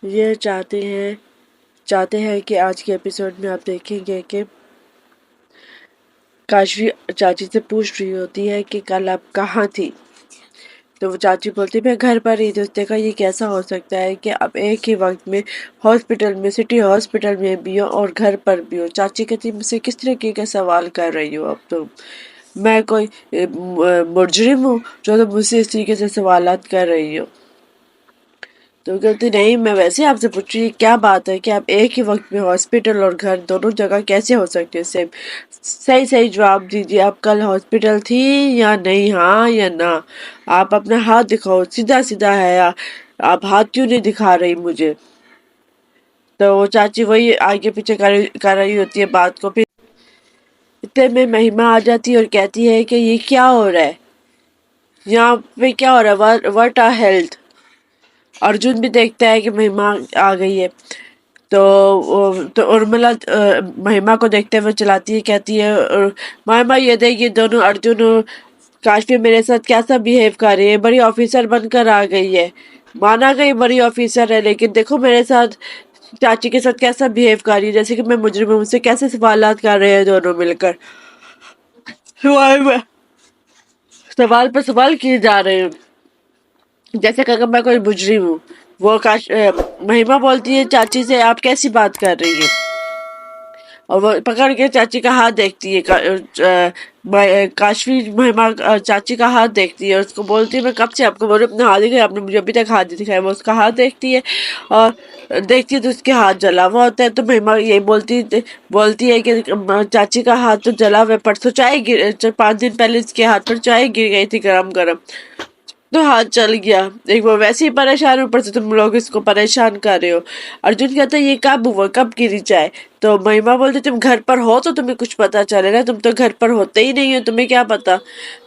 ये चाहते हैं कि आज के एपिसोड में आप देखेंगे कि काशवी चाची से पूछ रही होती है कि कल आप कहाँ थी। तो वो चाची बोलती मैं घर पर ही थी। उसने कहा ये कैसा हो सकता है कि आप एक ही वक्त में हॉस्पिटल में, सिटी हॉस्पिटल में भी हो और घर पर भी हो। चाची कहती मुझसे किस तरीके का सवाल कर रही हो अब तुम? मैं कोई मुजरिम हूँ जो तुम मुझसे इस तरीके से सवालात कर रही हो? तो कहती नहीं, मैं वैसे आपसे पूछ रही क्या बात है कि आप एक ही वक्त में हॉस्पिटल और घर दोनों जगह कैसे हो सकते हैं सेम? सही सही जवाब दीजिए, आप कल हॉस्पिटल थी या नहीं, हाँ या ना? आप अपना हाथ दिखाओ, सीधा सीधा है आप हाथ क्यों नहीं दिखा रही मुझे? तो वो चाची वही आगे पीछे कर रही होती है बात को। फिर इतने में महिमा आ जाती है और कहती है कि ये क्या हो रहा है, यहाँ पे क्या हो रहा है, व्हाट आर हेल्थ? अर्जुन भी देखता है कि महिमा आ गई है। तो उर्मिला महिमा को देखते हुए चलाती है, कहती है महिमा ये देख, ये दोनों अर्जुन और काशवी मेरे साथ कैसा बिहेव कर रही है, बड़ी ऑफिसर बनकर आ गई है। माना गई बड़ी ऑफिसर है, लेकिन देखो मेरे साथ चाची के साथ कैसा बिहेव कर रही है, जैसे कि मैं मुजरिम हूं, मुझसे कैसे सवालात कर रहे हैं दोनों मिलकर। सवाल में सवाल पर सवाल किए जा रहे हैं, जैसे कि अगर मैं कोई मुजरिम हूँ। महिमा बोलती है चाची से आप कैसी बात कर रही हैं? और वो पकड़ के चाची का हाथ देखती है। काशवी महिमा चाची का हाथ देखती है, उसको बोलती है मैं कब से आपको बोल रही हूँ अपना हाथ दिखाया, आपने मुझे अभी तक हाथ नहीं दिखाया। वो उसका हाथ देखती है और देखती है तो उसके हाथ जला हुआ होता है। तो महिमा यही बोलती है कि चाची का हाथ तो जला हुआ है, परसों 5 दिन पहले इसके हाथ पर चाय गिर गई थी गरम गरम, तो हाथ चल गया। एक वो वैसे ही परेशान, ऊपर से तुम लोग इसको परेशान कर रहे हो। अर्जुन कहता है ये कब हुआ, कब गिरी चाय? तो महिमा बोलती तुम घर पर हो तो तुम्हें कुछ पता चलेगा, तुम तो घर पर होते ही नहीं हो, तुम्हें क्या पता?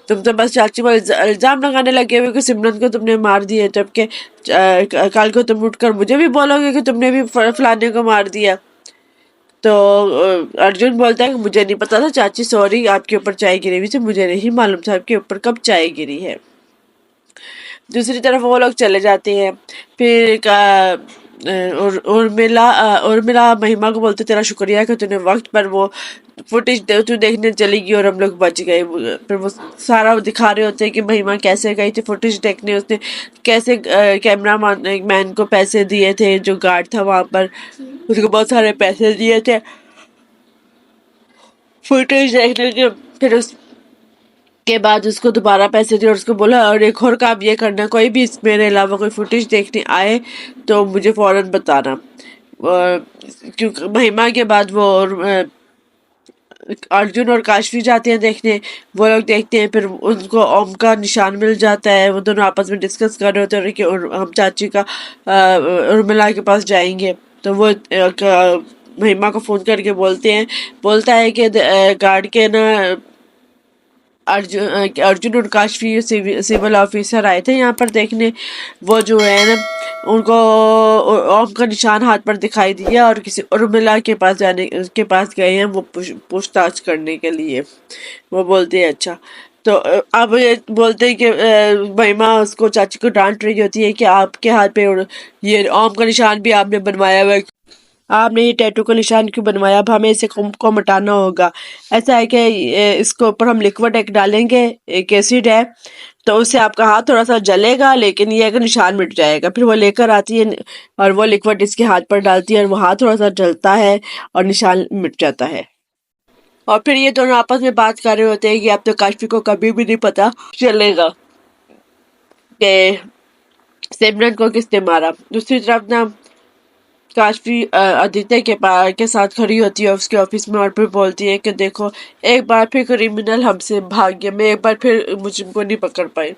तुम तो बस चाची पर इल्जाम लगाने लगे हुए कि सिमरन को तुमने मार दिया, जबकि कल को तुम उठकर मुझे भी बोलोगे कि तुमने भी फलाने को मार दिया। तो अर्जुन बोलता है कि मुझे नहीं पता था चाची, सॉरी, आपके ऊपर चाय गिरी हुई थी, मुझे नहीं मालूम था आपके ऊपर कब चाय गिरी है। दूसरी तरफ वो लोग चले जाते हैं। फिर उर्मिला महिमा को बोलते तेरा शुक्रिया कि तूने वक्त पर वो फुटेज तू देखने चली गई और हम लोग बच गए। फिर वो सारा दिखा रहे होते हैं कि महिमा कैसे गई थी फुटेज देखने, उसने कैसे कैमरा मैन को पैसे दिए थे, जो गार्ड था वहां पर उसको बहुत सारे पैसे दिए थे फुटेज देखने के। फिर उस के बाद उसको दोबारा पैसे दिए और उसको बोला और एक और काम ये करना, कोई भी मेरे अलावा कोई फुटेज देखने आए तो मुझे फौरन बताना। क्योंकि महिमा के बाद वो अर्जुन और काशवी जाते हैं देखने। वो लोग देखते हैं, फिर उनको ओम का निशान मिल जाता है। वो दोनों आपस में डिस्कस कर रहे होते हैं कि हम चाची का उर्मिला के पास जाएंगे। तो वो महिमा को फोन करके बोलता है कि गार्ड के ना अर्जुन और काशवी सिविल ऑफिसर आए थे यहाँ पर देखने। वो जो है ना, उनको ओम का निशान हाथ पर दिखाई दिया और किसी उर्मिला के पास के पास गए हैं वो पूछताछ करने के लिए। वो बोलते हैं अच्छा। तो अब ये बोलते हैं कि महिमा उसको चाची को डांट रही होती है कि आपके हाथ पे ये ओम का निशान भी आपने बनवाया हुआ है, आपने ये टैटू का निशान क्यों बनवाया? अब हमें इसे को मिटाना होगा। ऐसा है कि इसके ऊपर हम लिक्विड एक डालेंगे, एक एसिड है, तो उससे आपका हाथ थोड़ा सा जलेगा लेकिन ये है कि निशान मिट जाएगा। फिर वो लेकर आती है और वो लिक्विड इसके हाथ पर डालती है और वो हाथ थोड़ा सा जलता है और निशान मिट जाता है। और फिर ये दोनों आपस में बात कर रहे होते हैं कि अब तो काशवी को कभी भी नहीं पता चलेगा कि सिमरन को किसने मारा। दूसरी तरफ ना काशवी आदित्य के साथ खड़ी होती है उसके ऑफिस में और फिर बोलती है कि देखो एक बार फिर क्रिमिनल हमसे भाग गया, मैं एक बार फिर मुझको नहीं पकड़ पाई।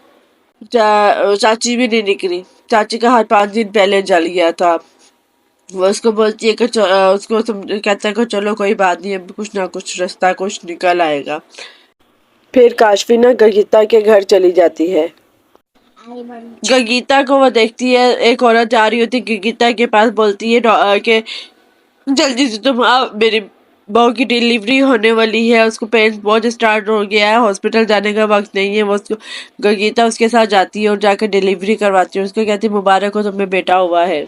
चाची भी नहीं निकली, चाची का हाथ 5 दिन पहले जल गया था। वो उसको बोलती है कि कहता है कि चलो कोई बात नहीं, अब कुछ ना कुछ रास्ता कुछ निकल आएगा। फिर काशवी ना गीता के घर चली जाती है। गीता को वो देखती है, एक औरत जा रही होती है गीता के पास, बोलती है कि जल्दी से तुम आओ, मेरी बहू की डिलीवरी होने वाली है, उसको पेन बहुत स्टार्ट हो गया है, हॉस्पिटल जाने का वक्त नहीं है। वो उसको गीता उसके साथ जाती है और जाकर डिलीवरी करवाती है। उसको कहती है मुबारक हो तुम्हें बेटा हुआ है।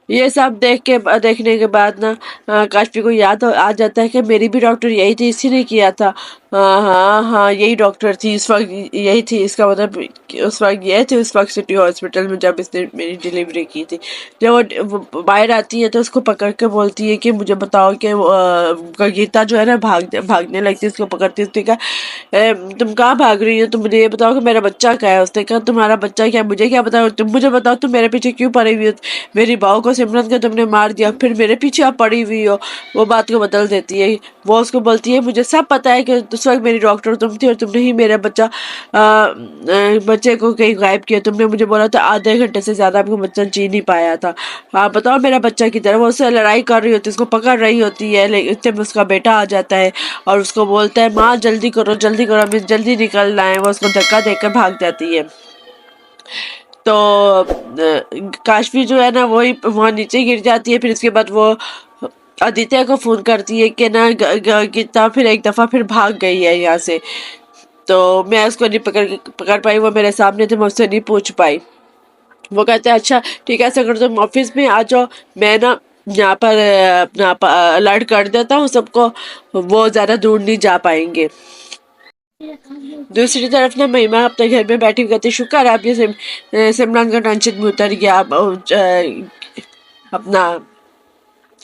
ये सब देखने के बाद ना काशफी को याद आ जाता है कि मेरी भी डॉक्टर यही थी, इसी ने किया था। हाँ हाँ हाँ, यही डॉक्टर थी इस वक्त, यही थी, इसका मतलब कि उस वक्त ये थे, उस वक्त सिटी हॉस्पिटल में जब इसने मेरी डिलीवरी की थी। जब वो बाहर आती है तो उसको पकड़ के बोलती है कि मुझे बताओ कि गीता जो है ना भागने लगती है, उसको पकड़ती है, उसने कहा तुम कहाँ भाग रही हो, तुम मुझे ये बताओ कि मेरा बच्चा क्या है। उसने कहा तुम्हारा बच्चा क्या, मुझे क्या बताओ, तुम मुझे बताओ तुम मेरे पीछे क्यों पड़ी हुई हो, मेरी बहू को सिमरन को तुमने मार दिया, फिर मेरे पीछे आप पड़ी हुई हो। वो बात को बदल देती है। वो उसको बोलती है मुझे सब पता है कि उस वक्त मेरी डॉक्टर तुम थी और तुमने ही मेरा बच्चे को कहीं गायब किया। तुमने मुझे बोला था आधे घंटे से ज्यादा आपको बच्चा जी नहीं पाया था। हाँ बताओ मेरा बच्चा की तरह। वो उससे लड़ाई कर रही होती है, उसको पकड़ रही होती है, लेकिन इतने में उसका बेटा आ जाता है और उसको बोलता है माँ जल्दी करो जल्दी करो, हमें जल्दी निकलना है। वो उसको धक्का देकर भाग जाती है। तो काशवी जो है ना वही वहाँ नीचे गिर जाती है। फिर इसके बाद वो आदित्य को फोन करती है कि ना गीता फिर एक दफा फिर भाग गई है यहाँ से। तो मैं उसको नहीं पकड़ पाई, वो मेरे सामने थे, मैं उससे नहीं पूछ पाई। वो कहते हैं अच्छा ठीक है, ऐसा करो तुम ऑफिस में आ जाओ, मैं ना यहाँ पर अपना अलर्ट कर देता हूँ सबको, वो ज्यादा दूर नहीं जा पाएंगे। दूसरी तरफ ना महिमा अपने घर में बैठी हुई कहती शुक्र है आप ये सिमरन का टेंशन में उतर गया। अपना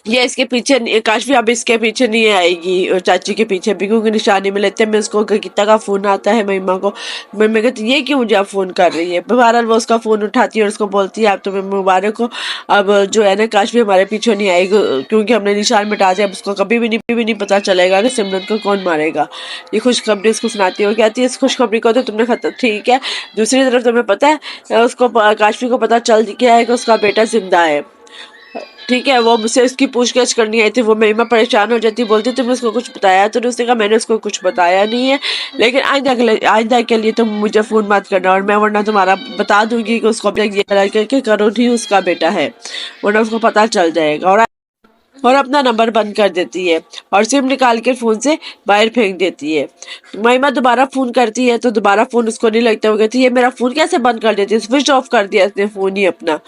ये इसके पीछे काशवी अब इसके पीछे नहीं आएगी और चाची के पीछे भी, क्योंकि निशानी में लेते में उसको गीता का फोन आता है महिमा को। महिमा कहती ये क्यों मुझे आप फोन कर रही है। बहरहाल वो उसका फोन उठाती है और उसको बोलती है आप तुम्हें मुबारक हो, अब जो है ना काशवी हमारे पीछे नहीं आएगी, क्योंकि हमने निशान मिटा दिया। अब उसको कभी भी नहीं पता चलेगा कि सिमरन को कौन मारेगा। ये खुशखबरी उसको सुनाती है। वो कहती है इस खुशखबरी को तो तुमने खत्म, ठीक है दूसरी तरफ तुम्हें पता है उसको काशवी को पता चल गया है कि उसका बेटा जिंदा है। ठीक है, वो मुझसे उसकी पूछताछ करनी आई थी। वो महिमा परेशान हो जाती, बोलती तुमने उसको कुछ बताया तो उसने कहा मैंने उसको कुछ बताया नहीं है, लेकिन आइंदा के लिए तुम मुझे फोन मत करना, और मैं वरना तुम्हारा बता दूंगी कि उसको ये करके करुण ही उसका बेटा है, वरना उसको पता चल जाएगा। और अपना नंबर बंद कर देती है और सिम निकाल के फोन से बाहर फेंक देती है। महिमा दोबारा फोन करती है तो दोबारा फोन उसको नहीं लगता। वो कहती है मेरा फोन कैसे बंद कर देती है, स्विच ऑफ कर दिया इसने फोन ही अपना।